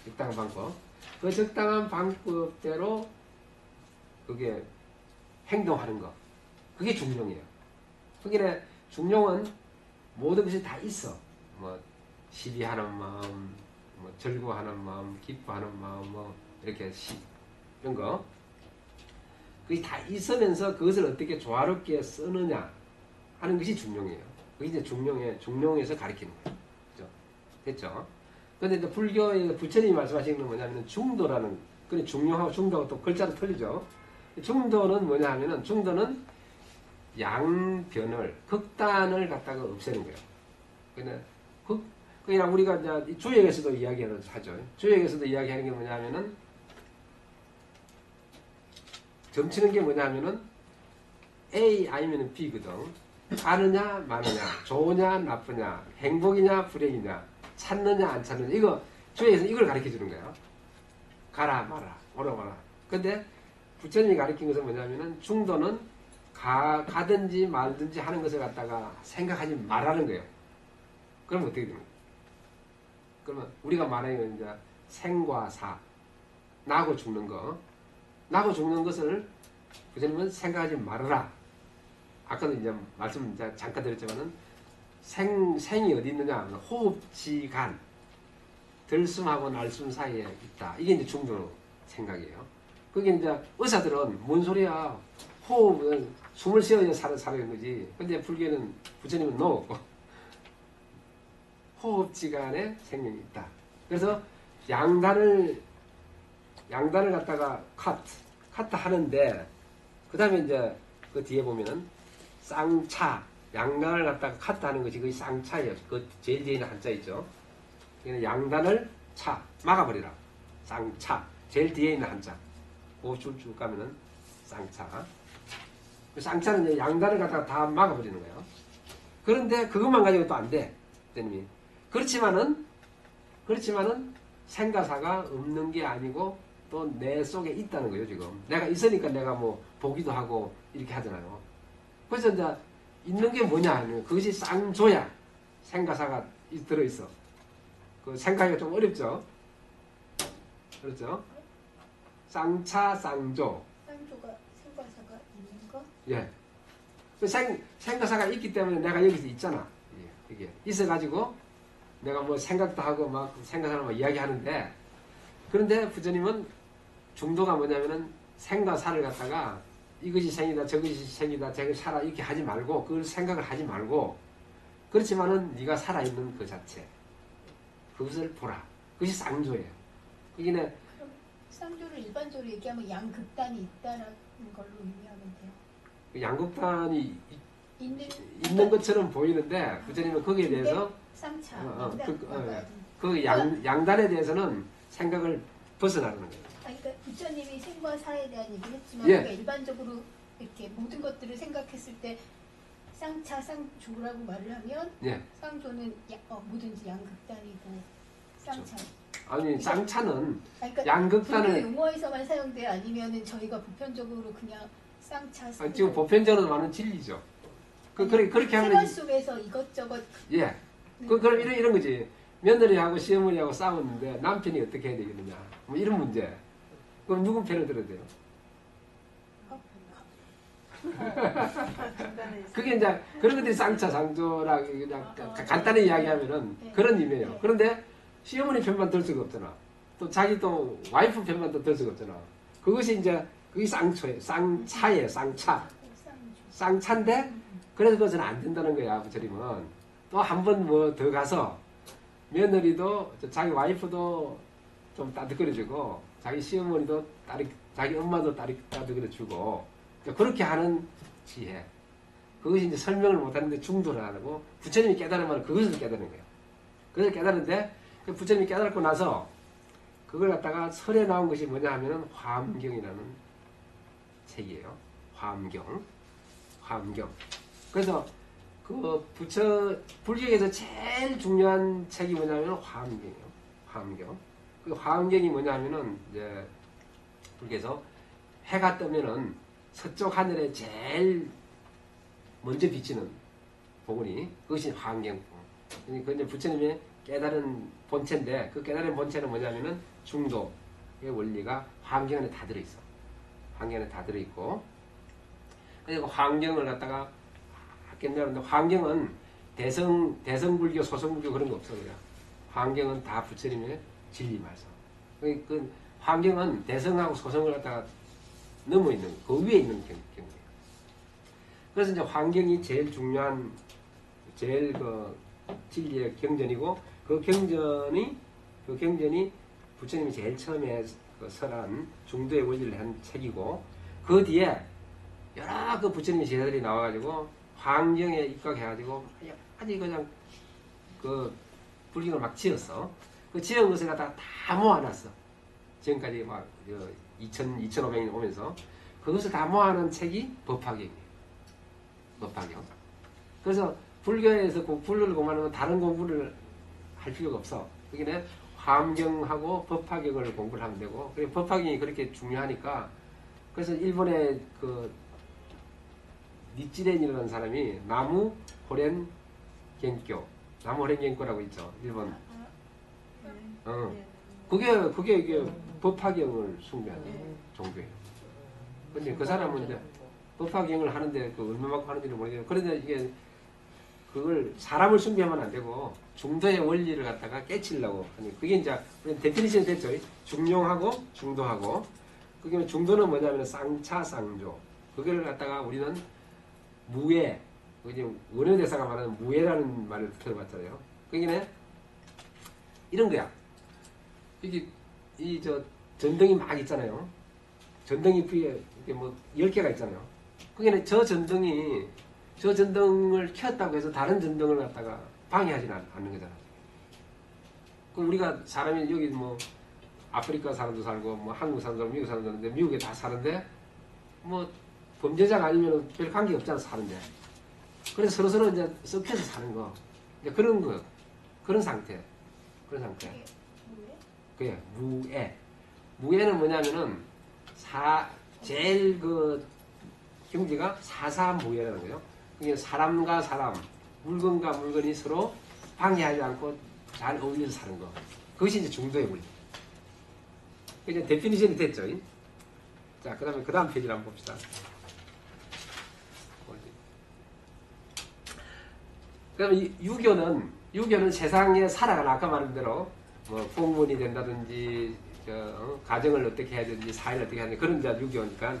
적당한 방법. 그 적당한 방법대로 그게 행동하는 거. 그게 중용이에요. 그게 중용은 모든 것이 다 있어. 뭐 시비하는 마음, 뭐 절구하는 마음, 기뻐하는 마음, 뭐 이렇게 이런 거. 그게 다 있으면서 그것을 어떻게 조화롭게 쓰느냐 하는 것이 중용이에요. 그게 이제 중용에서 가리키는 거예요. 그죠? 됐죠? 근데 이제 불교의 부처님이 말씀하시는 건 뭐냐면 중도라는, 그래 중용하고 중도하고 또 글자도 틀리죠. 중도는 뭐냐 하면은 중도는 양변을, 극단을 갖다가 없애는 거예요. 그냥 우리가 이제 주역에서도 이야기하죠. 주역에서도 이야기하는 게 뭐냐 하면은 점치는 게 뭐냐 하면은 A 아니면 B거든. 가느냐 마느냐, 좋으냐 나쁘냐, 행복이냐 불행이냐, 찾느냐 안 찾느냐, 이거 주역에서 이걸 가르쳐 주는 거예요. 가라 마라, 오라 마라. 근데 부처님이 가르친 것은 뭐냐면은 중도는 가든지 말든지 하는 것을 갖다가 생각하지 말라는 거예요. 그러면 어떻게 됩니까? 그러면 우리가 말하는 이제 생과 사, 나고 죽는 거, 나고 죽는 것을 부처님은 생각하지 말아라. 아까도 이제 말씀 이제 잠깐 드렸지만은 생이 어디 있느냐? 호흡지간, 들숨하고 날숨 사이에 있다. 이게 이제 중도 생각이에요. 그게 이제 의사들은 뭔 소리야? 호흡은 숨을 쉬어야 살아는 거지. 근데 불교는 부처님은 no. 호흡지간에 생명이 있다. 그래서 양단을 갖다가 카트 하는데, 그 다음에 이제 그 뒤에 보면은 쌍차, 양단을 갖다가 카트 하는 것이 그게 쌍차예요. 그 제일 뒤에 있는 한자 있죠. 양단을 막아버리라. 쌍차. 제일 뒤에 있는 한자. 그 줄 가면은 쌍차. 그 쌍차는 이제 양단을 갖다가 다 막아버리는 거예요. 그런데 그것만 가지고 또 안 돼. 선생님이. 그렇지만은 생가사가 없는 게 아니고 또 내 속에 있다는 거예요, 지금. 내가 있으니까 내가 뭐 보기도 하고 이렇게 하잖아요. 그래서 이제 있는 게 뭐냐 하면 그것이 쌍조야. 생가사가 들어있어. 그 생각하기가 좀 어렵죠? 그렇죠? 쌍차, 쌍조. 쌍조가 생과사가 있는 거? 예. 그 생가사가 있기 때문에 내가 여기서 있잖아. 이게 있어가지고 내가 뭐 생각도 하고 막 생각하는 거 이야기하는데, 그런데 부처님은 중도가 뭐냐면은 생과사를 갖다가 이것이 생이다, 저것이 생이다, 저것이 살아 이렇게 하지 말고, 그걸 생각을 하지 말고, 그렇지만은 네가 살아있는 그 자체, 그것을 보라. 그것이 쌍조예요. 그게 그럼 쌍조를 일반적으로 얘기하면 양극단이 있다라는 걸로 의미하면 돼요. 양극단이 있는 것처럼 보이는데 부처님은 거기에 대해서 쌍차, 그 양단에 대해서는 생각을 벗어나는 거예요. 그러니까 부처님이 생과 사에 대한 얘기를 했지만, 예. 그러니까 일반적으로 이렇게 모든 것들을 생각했을 때 쌍차, 쌍조라고 말을 하면 예. 쌍조는 뭐든지 양극단이고 쌍차. 아니 쌍차는 그러니까 양극단을 불교 용어에서만 사용돼요? 아니면은 저희가 보편적으로 그냥 쌍차, 쌍조. 지금 보편적으로 말하는 진리죠. 그렇게 하면 생활 속에서 이것저것. 예. 그럼 이런 거지. 며느리하고 시어머니하고 싸웠는데 남편이 어떻게 해야 되겠느냐. 뭐 이런 문제. 그럼 누구 편을 들어야 돼요? 중간에 있어요. 그게 이제 그런 것들이 쌍차, 쌍조라 그냥 간단히 이야기하면은 네. 그런 의미예요. 네. 그런데 시어머니 편만 들 수가 없잖아. 또 자기 또 와이프 편만 또 들 수가 없잖아. 그것이 이제 그게 쌍초예요. 쌍차예요. 쌍차. 쌍차인데 그래서 그것은 안 된다는 거야. 부처님은 또 한 번 뭐 더 가서 며느리도 자기 와이프도 좀 따뜻거려주고 자기 시어머니도 자기 엄마도 따뜻거려주고 그렇게 하는 지혜. 그것이 이제 설명을 못하는데 중도라고 부처님이 깨달으면 그것을 깨달는 거예요. 그걸 깨달은데 부처님이 깨달고 나서 그걸 갖다가 설에 나온 것이 뭐냐 하면은 화엄경이라는 책이에요. 화엄경. 그래서 그 불교에서 제일 중요한 책이 뭐냐면 화엄경이에요. 화엄경. 그 화엄경이 뭐냐면은 이제 불교에서 해가 뜨면은 서쪽 하늘에 제일 먼저 비치는 부분이 그것이 화엄경. 그 이제 부처님의 깨달은 본체인데 그 깨달은 본체는 뭐냐면은 중도의 원리가 화엄경 안에 다 들어있어. 화엄경 안에 다 들어있고 그리고 화엄경을 갖다가 학견자는데 화엄경은 대성불교, 소성불교 그런 거 없어 그냥. 화엄경은 다 부처님의 진리 말씀. 그 화엄경은 대성하고 소성을 갖다가 넘어 있는 그 위에 있는 경우예요. 그래서 이제 화엄경이 제일 중요한 제일 그 진리의 경전이고 그 경전이 부처님이 제일 처음에 그 설한 중도의 원리를 한 책이고 그 뒤에 여러 그 부처님의 제자들이 나와가지고 화엄경에 입각해가지고 아주 그냥 그 불경을 막 지었어. 그 지은 것을 갖다가 다 모아놨어. 지금까지 막 2,500년 오면서 그것을 다 모아놓은 책이 법화경이에요. 법화경. 그래서 불교에서 불교를 공부하면 다른 공부를 할 필요가 없어. 그게 화엄경하고 법화경을 공부를 하면 되고 그리고 법화경이 그렇게 중요하니까 그래서 일본의 그 니찌렌이라는 사람이 나무 호렌 gen교, 나무 호렌 gen교라고 있죠. 일본. 그게 이게 법화경을 숭배하는 종교예요. 근데 그 사람은 이제 법화경을 하는데 그 얼마만큼 하는지를 모르겠어요. 그런데 이게 그걸 사람을 숭배하면 안 되고 중도의 원리를 갖다가 깨치려고 하니 그게 이제 데피니션이 됐죠. 중용하고 중도하고 그게 중도는 뭐냐면 쌍차 쌍조 그걸 갖다가 우리는 무예 그게 원효대사가 말하는 무예라는 말을 들어봤잖아요. 그게 이런 거야. 이게 이 저 전등이 막 있잖아요. 전등이 위에 이게 뭐 10개가 있잖아요. 그게 저 전등을 켰다고 해서 다른 전등을 갖다가 방해하지는 않는 거잖아. 그럼 우리가 사람이 여기 뭐 아프리카 사람도 살고 뭐 한국 사람도 살고 미국 사람도 사는데 미국에 다 사는데 뭐 범죄자가 아니면 별 관계 없잖아 사는데. 그래서 서로서로 이제 섞여서 사는 거. 이제 그런 거. 그런 상태. 그런 상태. 그게 무애. 무애는 뭐냐면은 제일 그 경지가 사사무애라는 거예요. 이게 사람과 사람, 물건과 물건이 서로 방해하지 않고 잘 어울려서 사는 거. 그것이 이제 중도의 원리. 이제 데피니션이 됐죠. 자, 그 다음 페이지를 한번 봅시다. 그다음에 유교는 세상에 살아가는 아까 말한 대로 뭐 공무원이 된다든지 가정을 어떻게 해야 되는지 사회를 어떻게 해야 되는지 그런 자 유교니까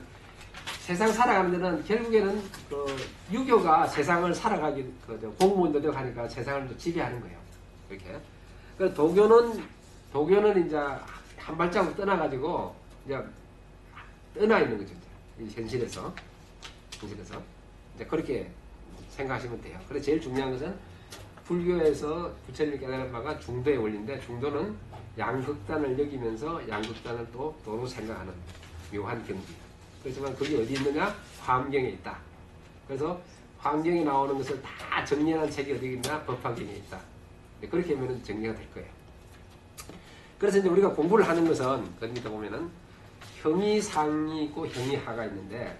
세상 살아가는 데는 결국에는 그 유교가 세상을 살아가기 공무원도 되고 하니까 세상을 지배하는 거예요. 이렇게. 그 도교는 이제 한 발자국 떠나가지고 이제 떠나 있는 거죠. 이제 현실에서 이제 그렇게 생각하시면 돼요. 그래서 제일 중요한 것은 불교에서 부처님이 깨달은 바가 중도의 원리인데 중도는 양극단을 여기면서 양극단을 또 도로 생각하는 묘한 경지. 그렇지만 그게 어디 있느냐? 화엄경에 있다. 그래서 화엄경에 나오는 것을 다 정리한 책이 어디 있냐? 법화경에 있다. 그렇게 하면 정리가 될 거예요. 그래서 이제 우리가 공부를 하는 것은 그 밑에 보면은 형이 상이 있고 형이 하가 있는데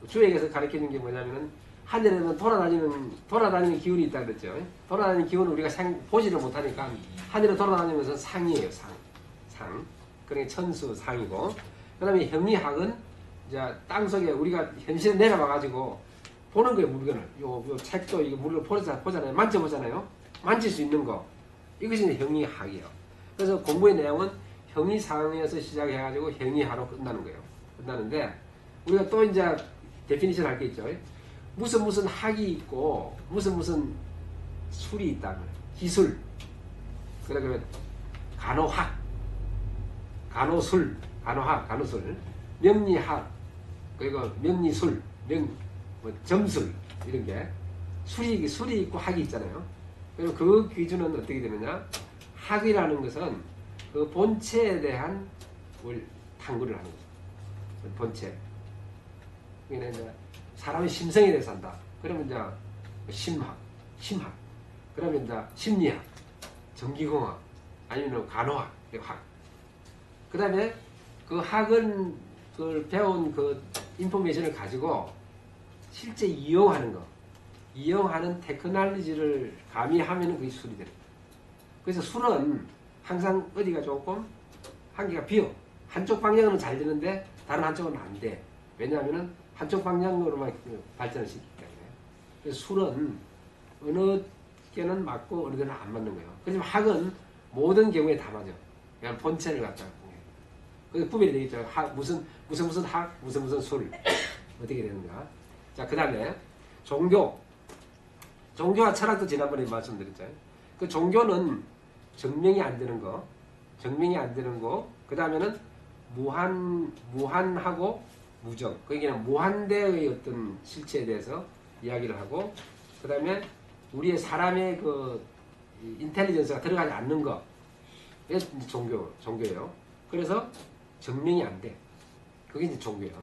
주역에서 가르치는 게 뭐냐면은 하늘에는 돌아다니는 기운이 있다 그랬죠. 돌아다니는 기운을 우리가 보지를 못하니까 하늘에 돌아다니면서 상이에요. 상. 그러니까 천수 상이고 그 다음에 형리학은 이제 땅속에 우리가 현실에 내려와가지고 보는 거예요. 물건을. 요 책도 이거 물건을 보잖아요. 만져보잖아요. 만질 수 있는 거. 이것이 이제 형리학이에요. 그래서 공부의 내용은 형이상에서 시작해가지고 형이하로 끝나는 거예요. 끝나는데 우리가 또 이제 데피니션 할 게 있죠. 무슨 학이 있고 무슨 술이 있다는 거예요. 기술. 그러면 간호학, 간호술, 간호술, 명리학, 그리고 명리술, 점술 이런 게 술이 있고 학이 있잖아요. 그리고 그 기준은 어떻게 되느냐? 학이라는 것은 그 본체에 대한 탐구를 하는 거죠. 본체. 그러니까 이제 사람의 심성에 대해서 한다. 그러면 이제 심학, 심학. 그러면 이제 심리학, 전기공학, 아니면 간호학, 학. 그 다음에 그 학은 그 배운 그 인포메이션을 가지고 실제 이용하는 거, 이용하는 테크놀로지를 가미하면 그게 술이 됩니다. 그래서 술은 항상 어디가 조금 한계가 비어. 한쪽 방향으로는 잘 되는데 다른 한쪽은 안 돼. 왜냐하면 한쪽 방향으로만 발전을 시키기 때문에. 그래서 술은 어느 게는 맞고 어느 데는 안 맞는 거예요. 그렇지만 학은 모든 경우에 다 맞아. 그냥 본체를 갖다가. 그 구별이 되겠죠. 학, 무슨 학, 무슨 술. 어떻게 되는가. 자, 그 다음에 종교. 종교와 철학도 지난번에 말씀드렸잖아요. 그 종교는 증명이 안 되는 거. 증명이 안 되는 거. 그 다음에는 무한하고 무정. 그러니까 무한대의 어떤 실체에 대해서 이야기를 하고, 그 다음에 우리의 사람의 그 인텔리전스가 들어가지 않는 거. 이게 종교예요. 그래서 증명이 안 돼. 그게 이제 종교예요.